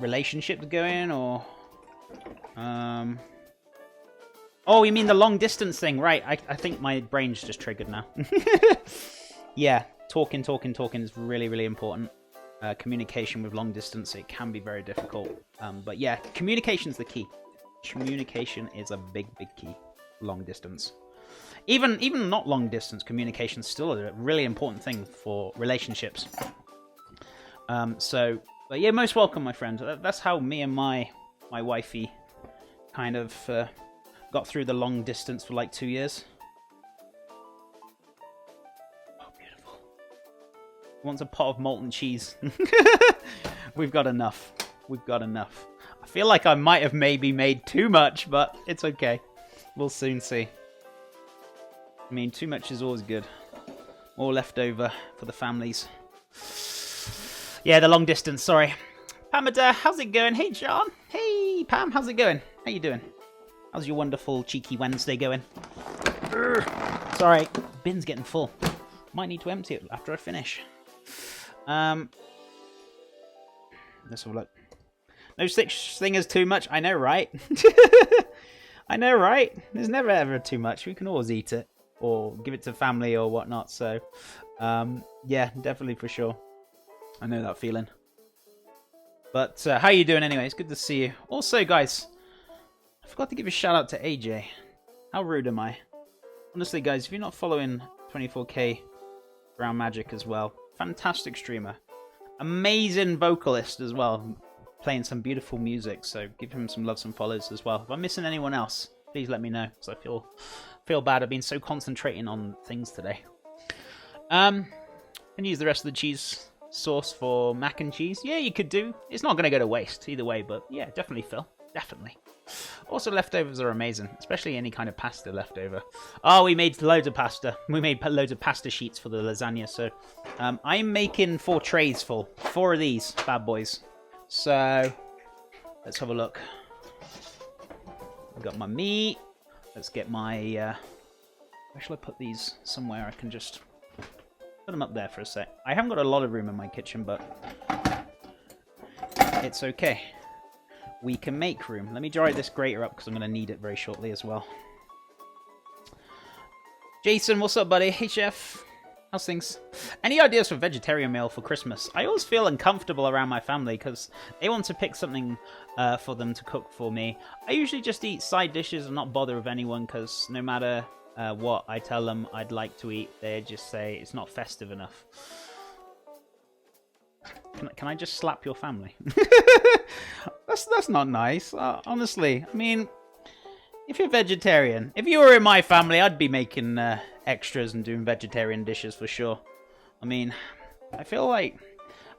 relationships going, or oh, you mean the long distance thing, right? I think my brain's just triggered now. Yeah, talking is really, really important. Communication with long distance, it can be very difficult. But yeah, communication's the key. Communication is a big key. Long distance. Even not long distance, communication is still a really important thing for relationships. But yeah, most welcome, my friend. That's how me and my wifey kind of got through the long distance for like 2 years. Oh, beautiful. Wants a pot of molten cheese. We've got enough. We've got enough. I feel like I might have maybe made too much, but it's okay. We'll soon see. I mean, too much is always good. More left over for the families. Yeah, the long distance, sorry. Pamada, how's it going? Hey, John. Hey, Pam, how's it going? How you doing? How's your wonderful cheeky Wednesday going? Sorry, bin's getting full. Might need to empty it after I finish. Let's have a look. No such thing as too much. I know, right? I know, right? There's never ever too much. We can always eat it or give it to family or whatnot. So, yeah, definitely for sure. I know that feeling. But how you doing anyway? It's good to see you. Also, guys, I forgot to give a shout out to AJ. How rude am I? Honestly, guys, if you're not following 24K Brown Magic as well, fantastic streamer. Amazing vocalist as well. Playing some beautiful music, so give him some loves and follows as well. If I'm missing anyone else, please let me know, because I feel bad. I've been so concentrating on things today. Can use the rest of the cheese sauce for mac and cheese. Yeah, you could do. It's not going to go to waste either way, but yeah, definitely, Phil. Definitely. Also, leftovers are amazing, especially any kind of pasta leftover. Oh, we made loads of pasta. We made loads of pasta sheets for the lasagna, so I'm making 4 trays full. 4 of these bad boys. So, let's have a look. I've got my meat. Let's get my... where shall I put these? Somewhere I can just... put them up there for a sec. I haven't got a lot of room in my kitchen, but... it's okay. We can make room. Let me dry this grater up, because I'm going to need it very shortly as well. Jason, what's up, buddy? Hey, chef. How's things? Any ideas for vegetarian meal for Christmas? I always feel uncomfortable around my family because they want to pick something for them to cook for me. I usually just eat side dishes and not bother with anyone because no matter what I tell them I'd like to eat, they just say it's not festive enough. Can I just slap your family? That's not nice. Honestly, I mean, if you're vegetarian, if you were in my family, I'd be making extras and doing vegetarian dishes for sure. I mean, I feel like...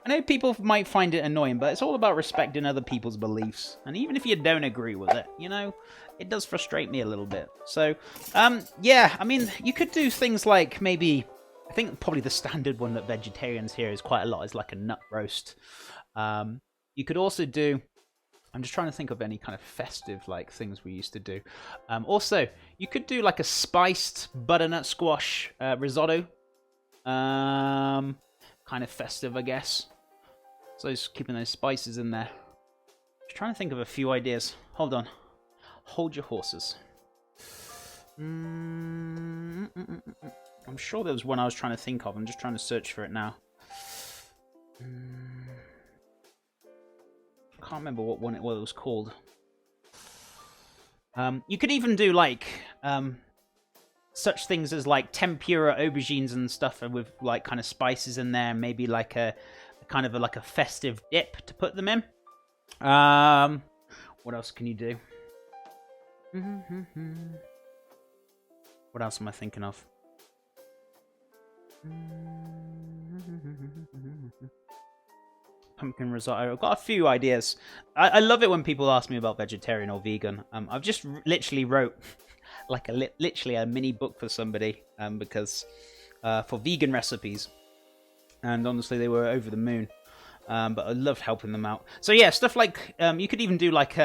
I know people might find it annoying, but it's all about respecting other people's beliefs. And even if you don't agree with it, you know, it does frustrate me a little bit. So, yeah, I mean, you could do things like maybe... I think probably the standard one that vegetarians hear is quite a lot is like a nut roast. You could also do... I'm just trying to think of any kind of festive like things we used to do. Also, you could do like a spiced butternut squash risotto. Kind of festive, I guess. So just keeping those spices in there. Just trying to think of a few ideas. Hold on. Hold your horses. I'm sure there was one I was trying to think of. I'm just trying to search for it now. Can't remember what it was called. You could even do like such things as like tempura aubergines and stuff with like kind of spices in there, maybe like a kind of like a festive dip to put them in. What else can you do? What else am I thinking of? Pumpkin risotto. I've got a few ideas. I love it when people ask me about vegetarian or vegan. I've just literally wrote like literally a mini book for somebody because for vegan recipes, and honestly they were over the moon. But I loved helping them out. So yeah, stuff like you could even do like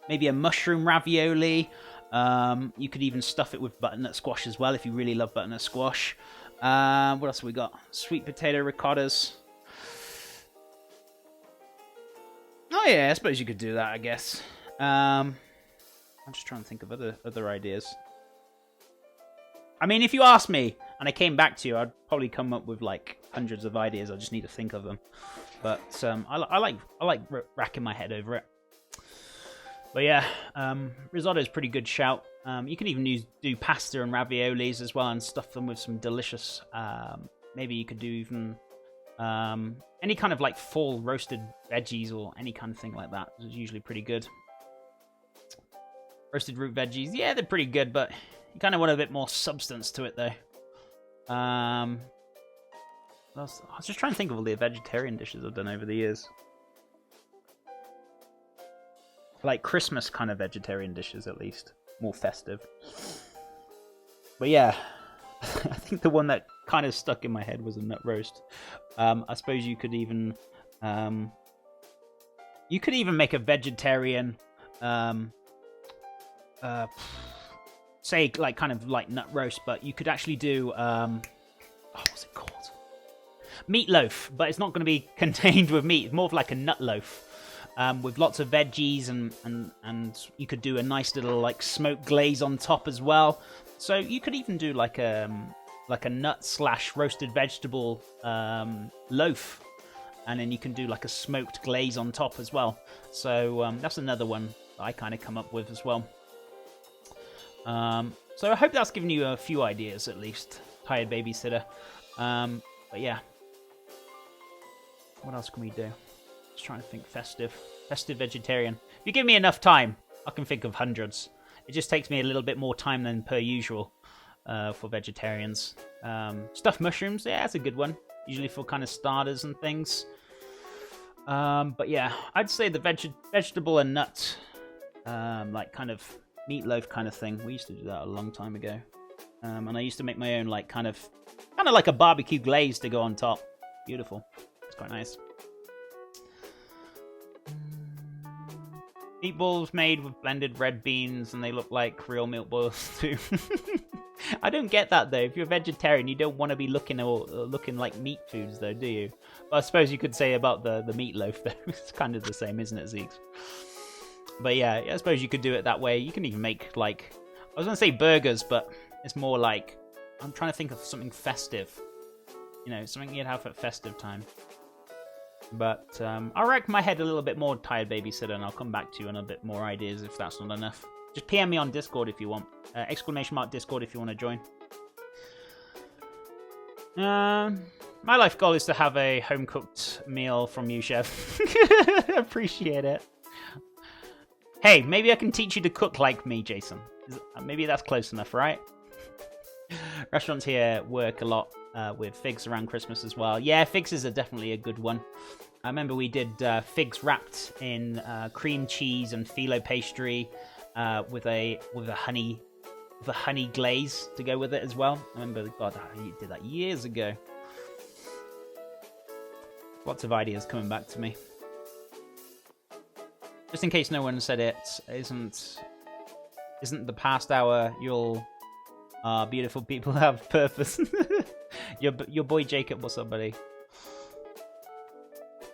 maybe a mushroom ravioli. You could even stuff it with butternut squash as well if you really love butternut squash. What else have we got? Sweet potato ricottas. Oh yeah, I suppose you could do that, I guess. I'm just trying to think of other ideas. I mean, if you asked me and I came back to you, I'd probably come up with like hundreds of ideas. I just need to think of them. But I like racking my head over it. But yeah, risotto is pretty good shout. You can even do pasta and raviolis as well and stuff them with some delicious. Maybe you could do even any kind of like fall roasted veggies or any kind of thing like that. Is usually pretty good. Roasted root veggies, yeah, they're pretty good, but you kind of want a bit more substance to it, though. I was just trying to think of all the vegetarian dishes I've done over the years. Like Christmas kind of vegetarian dishes, at least. More festive. But yeah, I think the one that kind of stuck in my head was a nut roast. I suppose you could even... make a vegetarian... say like kind of like nut roast, but you could actually do what's it called? Meatloaf, but it's not going to be contained with meat. It's more of like a nut loaf with lots of veggies and you could do a nice little like smoked glaze on top as well. So you could even do like a nut / roasted vegetable loaf, and then you can do like a smoked glaze on top as well. So that's another one that I kind of come up with as well. So I hope that's given you a few ideas, at least. Tired babysitter. But yeah. What else can we do? Just trying to think festive. Festive vegetarian. If you give me enough time, I can think of hundreds. It just takes me a little bit more time than per usual for vegetarians. Stuffed mushrooms, yeah, that's a good one. Usually for kind of starters and things. But yeah, I'd say the vegetable and nut, like kind of meatloaf kind of thing. We used to do that a long time ago. And I used to make my own like kind of like a barbecue glaze to go on top. Beautiful. It's quite nice. Meatballs made with blended red beans and they look like real milk boils too. I don't get that though. If you're a vegetarian, you don't want to be looking like meat foods though, do you? But I suppose you could say about the meatloaf though. It's kind of the same, isn't it, Zeeks? But yeah, I suppose you could do it that way. You can even make, like... I was going to say burgers, but it's more like... I'm trying to think of something festive. You know, something you'd have at festive time. But I'll rack my head a little bit more, Tired Babysitter, and I'll come back to you on a bit more ideas if that's not enough. Just PM me on Discord if you want. !Discord if you want to join. My life goal is to have a home-cooked meal from you, Chef. Appreciate it. Hey, maybe I can teach you to cook like me, Jason. Maybe that's close enough, right? Restaurants here work a lot with figs around Christmas as well. Yeah, figs is definitely a good one. I remember we did figs wrapped in cream cheese and phyllo pastry with a honey glaze to go with it as well. I remember, God, I did that years ago. Lots of ideas coming back to me. Just in case no one said it, isn't the past hour you'll beautiful people have purpose? your boy Jacob, what's up, buddy?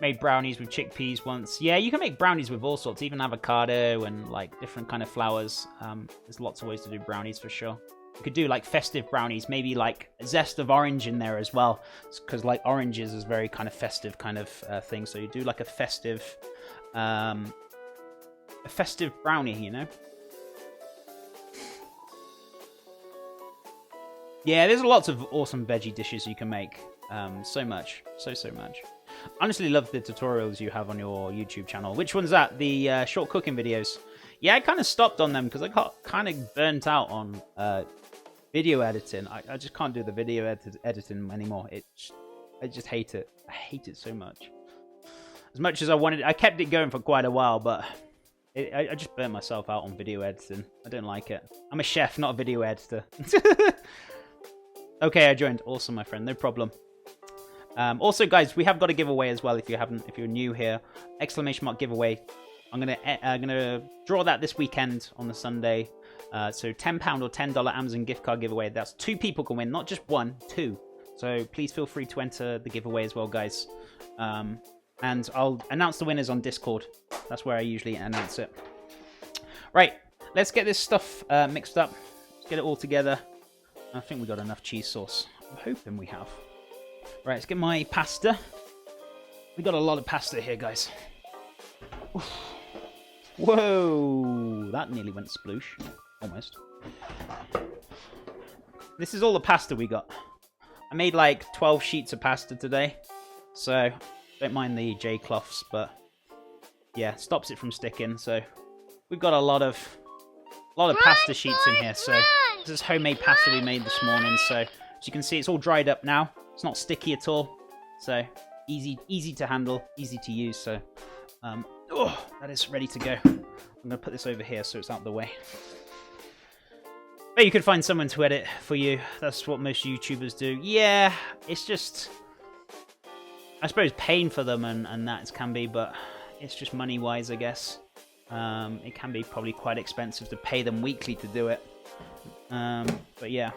Made brownies with chickpeas once. Yeah, you can make brownies with all sorts, even avocado and like different kind of flours. There's lots of ways to do brownies for sure. You could do like festive brownies, maybe like a zest of orange in there as well, because like oranges is very kind of festive kind of thing. So you do like a festive brownie, you know? Yeah, there's lots of awesome veggie dishes you can make. So much. So much. Honestly love the tutorials you have on your YouTube channel. Which one's that? The short cooking videos? Yeah, I kind of stopped on them because I got kind of burnt out on video editing. I just can't do the video editing anymore. I just hate it. I hate it so much. As much as I wanted, I kept it going for quite a while, but I just burnt myself out on video editing. I don't like it. I'm a chef, not a video editor. Okay, I joined. Awesome, my friend. No problem. Also, guys, we have got a giveaway as well. If you're new here, ! giveaway. I'm gonna draw that this weekend on the Sunday. So £10 or $10 Amazon gift card giveaway. That's 2 people can win, not just 1, 2. So please feel free to enter the giveaway as well, guys. And I'll announce the winners on Discord. That's where I usually announce it. Right, let's get this stuff mixed up. Let's get it all together. I think we got enough cheese sauce. I'm hoping we have. Right, let's get my pasta. We got a lot of pasta here, guys. Oof. Whoa, that nearly went sploosh. Almost. This is all the pasta we got. I made like 12 sheets of pasta today. So, don't mind the J-cloths, but yeah, stops it from sticking. So, we've got a lot of pasta sheets in here. So, this is homemade pasta we made this morning. So, as you can see, it's all dried up now. It's not sticky at all. So, easy to handle, easy to use. So, that is ready to go. I'm going to put this over here so it's out of the way. But you could find someone to edit for you. That's what most YouTubers do. Yeah, it's just, I suppose, paying for them and that can be, but it's just money-wise, I guess. It can be probably quite expensive to pay them weekly to do it. But yeah,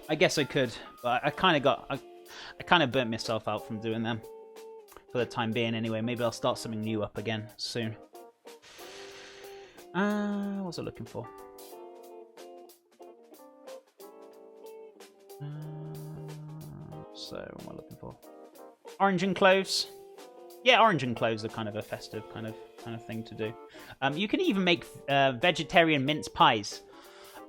I guess I could, but I kind of burnt myself out from doing them for the time being. Anyway, maybe I'll start something new up again soon. What was I looking for? So, what am I looking for? Orange and cloves. Yeah, orange and cloves are kind of a festive kind of thing to do. You can even make vegetarian mince pies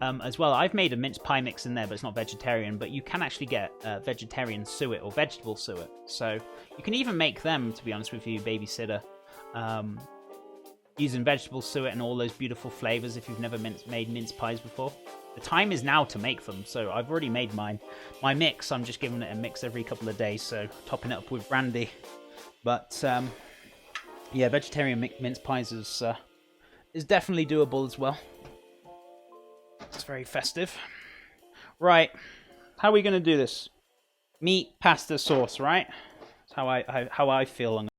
as well. I've made a mince pie mix in there, but it's not vegetarian. But you can actually get vegetarian suet or vegetable suet. So you can even make them, to be honest with you, babysitter, using vegetable suet and all those beautiful flavors if you've never made mince pies before. The time is now to make them, so I've already made mine. My mix, I'm just giving it a mix every couple of days, so topping it up with brandy. But, yeah, vegetarian mince pies is definitely doable as well. It's very festive. Right, how are we going to do this? Meat, pasta, sauce, right? That's how I feel.